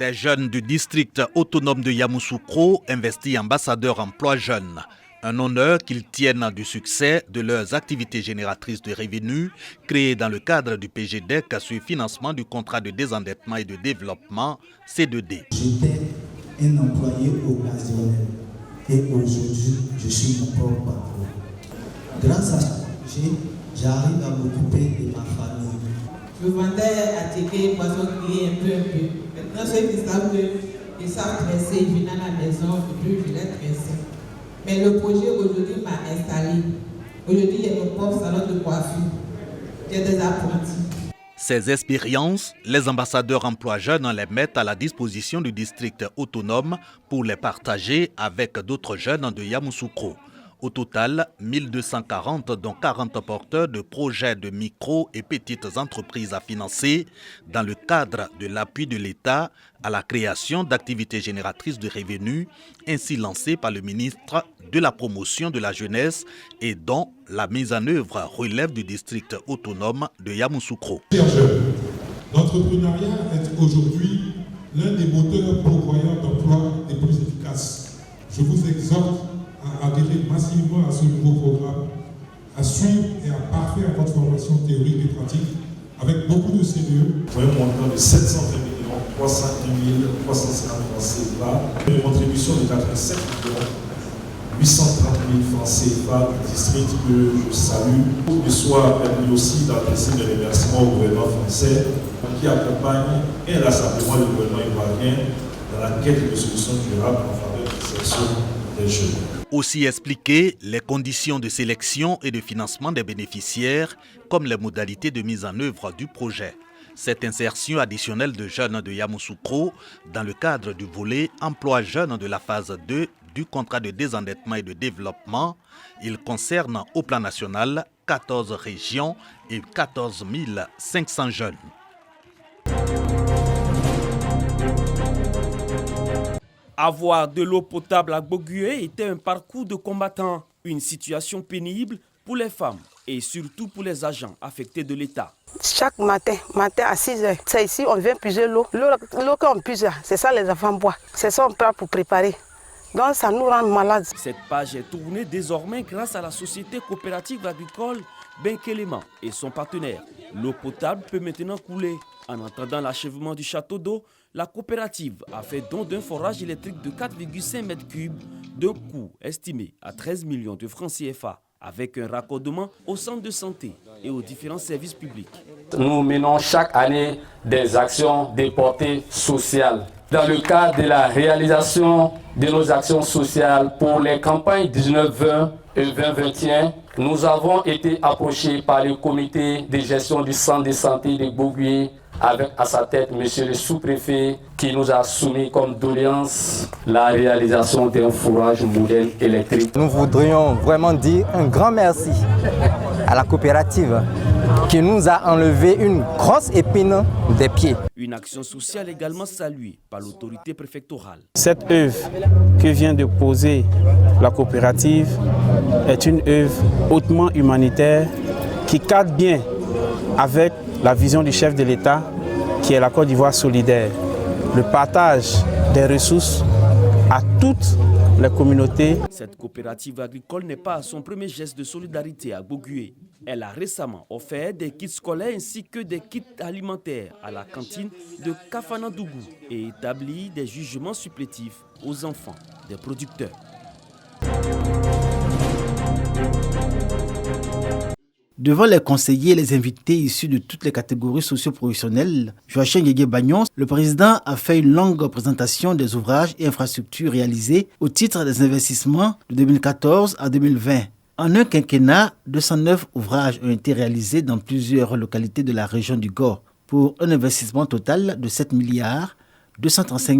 Des jeunes du district autonome de Yamoussoukro investis ambassadeurs emploi jeunes. Un honneur qu'ils tiennent du succès de leurs activités génératrices de revenus créées dans le cadre du PGDEC sur financement du contrat de désendettement et de développement C2D. J'étais un employé occasionnel et aujourd'hui je suis mon propre patron. Grâce à ce projet, j'arrive à m'occuper de ma famille. Je vendais à ticket, poisson grillé un peu. Maintenant, ceux qui savent qu'ils savent tresser, ils viennent à la maison, et puis je les tresse. Mais le projet aujourd'hui m'a installé. Aujourd'hui, il y a mon propre salon de coiffure. J'ai des apprentis. Ces expériences, les ambassadeurs emploi jeunes les mettent à la disposition du district autonome pour les partager avec d'autres jeunes de Yamoussoukro. Au total, 1240 dont 40 porteurs de projets de micro et petites entreprises à financer dans le cadre de l'appui de l'État à la création d'activités génératrices de revenus, ainsi lancées par le ministre de la Promotion de la Jeunesse et dont la mise en œuvre relève du district autonome de Yamoussoukro. L'entrepreneuriat est aujourd'hui l'un des moteurs pourvoyeurs d'emplois les plus efficaces. Je vous exhorte à adhérer massivement à ce nouveau programme, à suivre et à parfaire votre formation théorique et pratique avec beaucoup de sérieux. Pour un montant de 720 301 350 francs CFA, une contribution de 87 830 000 francs CFA du district que je salue. Il soit permis aussi d'adresser mes remerciements au gouvernement français qui accompagne inlassablement le gouvernement ivoirien dans la quête de solutions durables en faveur de l'insertion des jeunes. Aussi expliquer les conditions de sélection et de financement des bénéficiaires, comme les modalités de mise en œuvre du projet. Cette insertion additionnelle de jeunes de Yamoussoukro dans le cadre du volet emploi jeunes de la phase 2 du contrat de désendettement et de développement, il concerne au plan national 14 régions et 14 500 jeunes. Avoir de l'eau potable à Bogué était un parcours de combattant, une situation pénible pour les femmes et surtout pour les agents affectés de l'État. Chaque matin à 6 h, c'est ici on vient puiser l'eau. L'eau qu'on puise, c'est ça les enfants boivent. C'est ça on prend pour préparer. Donc ça nous rend malades. Cette page est tournée désormais grâce à la société coopérative agricole Benkelema et son partenaire. L'eau potable peut maintenant couler. En attendant l'achèvement du château d'eau, la coopérative a fait don d'un forage électrique de 4,5 m3 d'un coût estimé à 13 millions de francs CFA, avec un raccordement au centre de santé et aux différents services publics. Nous menons chaque année des actions de portée sociale. Dans le cadre de la réalisation de nos actions sociales pour les campagnes 19-20 et 20-21, nous avons été approchés par le comité de gestion du centre de santé de Bogué, avec à sa tête monsieur le sous-préfet qui nous a soumis comme doléance la réalisation d'un fourrage moderne électrique. Nous voudrions vraiment dire un grand merci à la coopérative qui nous a enlevé une grosse épine des pieds. Une action sociale également saluée par l'autorité préfectorale. Cette œuvre que vient de poser la coopérative est une œuvre hautement humanitaire qui cadre bien avec la vision du chef de l'État qui est la Côte d'Ivoire solidaire. Le partage des ressources à toutes les communautés. Cette coopérative agricole n'est pas à son premier geste de solidarité à Bogué. Elle a récemment offert des kits scolaires ainsi que des kits alimentaires à la cantine de Kafanandougou et établi des jugements supplétifs aux enfants des producteurs. Devant les conseillers et les invités issus de toutes les catégories socio-professionnelles, Joachim Guégué-Bagnon, le président a fait une longue présentation des ouvrages et infrastructures réalisés au titre des investissements de 2014 à 2020. En un quinquennat, 209 ouvrages ont été réalisés dans plusieurs localités de la région du Gor pour un investissement total de 7 milliards 235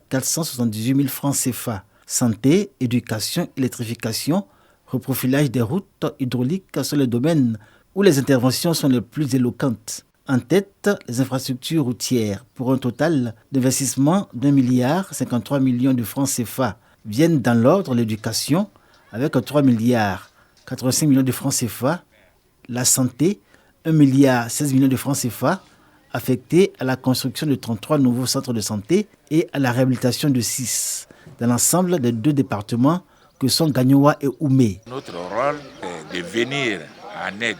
478 000 francs CFA. Santé, éducation, électrification, reprofilage des routes hydrauliques sont les domaines où les interventions sont les plus éloquentes. En tête, les infrastructures routières, pour un total d'investissement d'1 milliard 53 millions de francs CFA, viennent dans l'ordre l'éducation, avec 3 milliards 85 millions de francs CFA, la santé, 1 milliard 16 millions de francs CFA, affectés à la construction de 33 nouveaux centres de santé et à la réhabilitation de 6 dans l'ensemble des 2 départements que sont Gagnoua et Oumé. Notre rôle est de venir en aide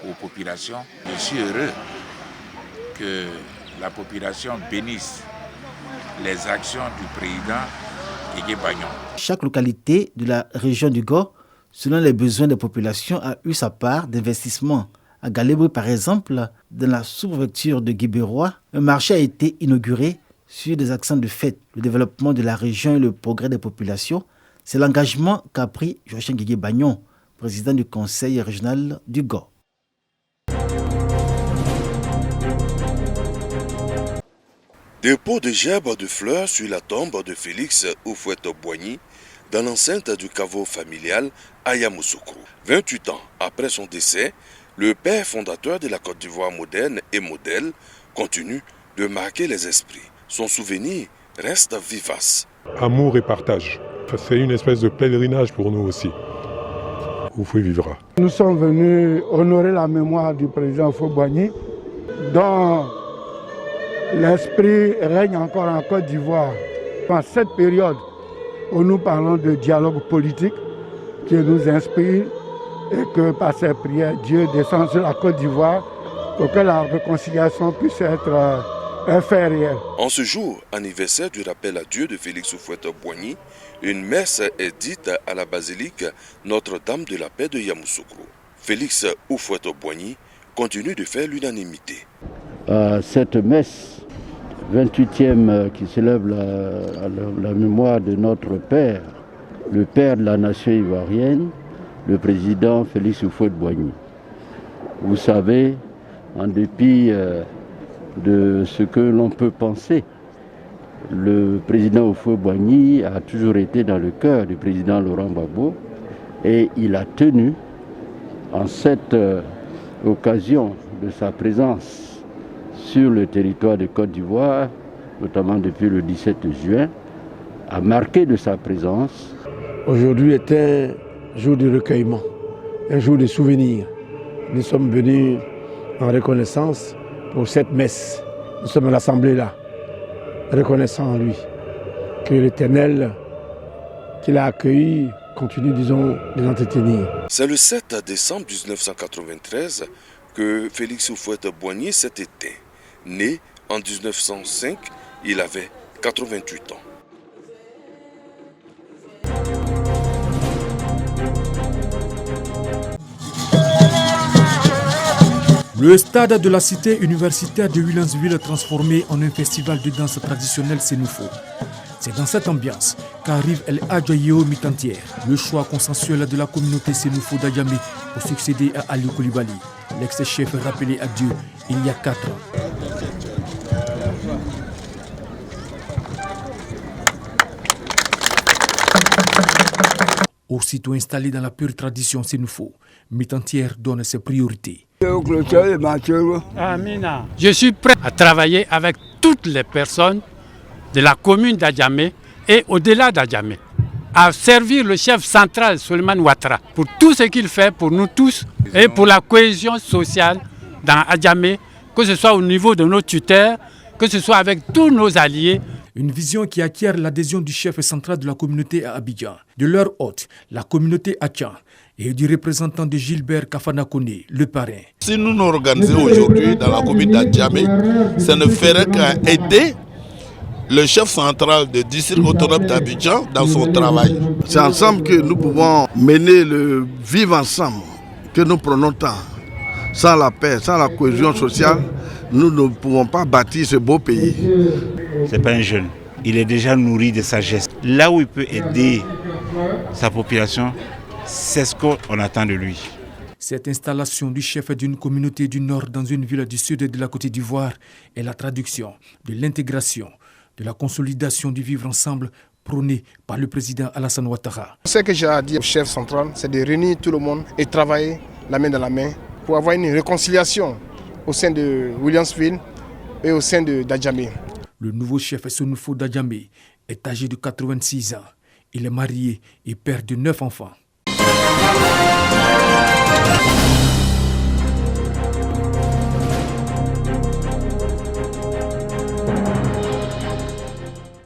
aux populations. Je suis heureux que la population bénisse les actions du président Yéyé Bagnon. Chaque localité de la région du Go, selon les besoins des populations, a eu sa part d'investissement. À Galébri, par exemple, dans la sous-préfecture de Guibérois, un marché a été inauguré sur des accents de fête. Le développement de la région et le progrès des populations, c'est l'engagement qu'a pris Joachim Yéyé Bagnon, président du conseil régional du Go. Dépôt de gerbes de fleurs sur la tombe de Félix Houphouët-Boigny dans l'enceinte du caveau familial à Yamoussoukro. 28 ans après son décès, le père fondateur de la Côte d'Ivoire moderne et modèle continue de marquer les esprits. Son souvenir reste vivace. Amour et partage. C'est une espèce de pèlerinage pour nous aussi. Houphouët vivra. Nous sommes venus honorer la mémoire du président Houphouët-Boigny, dont l'esprit règne encore en Côte d'Ivoire. Dans cette période où nous parlons de dialogue politique qui nous inspire et que par ses prières, Dieu descend sur la Côte d'Ivoire pour que la réconciliation puisse être un fait réel. En ce jour, anniversaire du rappel à Dieu de Félix Houphouët-Boigny, une messe est dite à la basilique Notre-Dame de la Paix de Yamoussoukro. Félix Houphouët-Boigny continue de faire l'unanimité. Cette messe 28e qui célèbre la mémoire de notre père, le père de la nation ivoirienne, le président Félix Houphouët-Boigny. Vous savez, en dépit de ce que l'on peut penser, le président Houphouët-Boigny a toujours été dans le cœur du président Laurent Gbagbo et il a tenu, en cette occasion de sa présence sur le territoire de Côte d'Ivoire, notamment depuis le 17 juin, a marqué de sa présence. Aujourd'hui est un jour de recueillement, un jour de souvenir. Nous sommes venus en reconnaissance pour cette messe. Nous sommes à l'Assemblée là, reconnaissant en lui que l'Éternel qui l'a accueilli continue, disons, de l'entretenir. C'est le 7 décembre 1993 que Félix Houphouët-Boigny s'est éteint. Né en 1905, il avait 88 ans. Le stade de la cité universitaire de Williamsville transformé en un festival de danse traditionnelle sénoufo. C'est dans cette ambiance qu'arrive El Adjayo Mitantière, le choix consensuel de la communauté sénoufo d'Adjamé pour succéder à Ali Koulibaly, l'ex-chef rappelé à Dieu il y a 4 ans. Aussitôt installé dans la pure tradition sénoufo, Mitantière donne ses priorités. Je suis prêt à travailler avec toutes les personnes de la commune d'Adjamé et au-delà d'Adjamé, à servir le chef central Souleymane Ouattara pour tout ce qu'il fait pour nous tous et pour la cohésion sociale dans Adjamé, que ce soit au niveau de nos tuteurs, que ce soit avec tous nos alliés. Une vision qui acquiert l'adhésion du chef central de la communauté à Abidjan, de leur hôte, la communauté Achan, et du représentant de Gilbert Kafana Koné, le parrain. Si nous nous organisons aujourd'hui dans la commune d'Adjamé, ça ne ferait qu'à aider le chef central du district autonome d'Abidjan dans son travail. C'est ensemble que nous pouvons mener le vivre ensemble que nous prenons tant. Sans la paix, sans la cohésion sociale, nous ne pouvons pas bâtir ce beau pays. Ce n'est pas un jeune, il est déjà nourri de sagesse. Là où il peut aider sa population, c'est ce qu'on attend de lui. Cette installation du chef d'une communauté du Nord dans une ville du Sud de la Côte d'Ivoire est la traduction de l'intégration, de la consolidation du vivre ensemble prôné par le président Alassane Ouattara. Ce que j'ai à dire au chef central, c'est de réunir tout le monde et travailler la main dans la main pour avoir une réconciliation au sein de Williamsville et au sein d'Adjamé. Le nouveau chef sénoufo d'Adjamé est âgé de 86 ans. Il est marié et père de 9 enfants.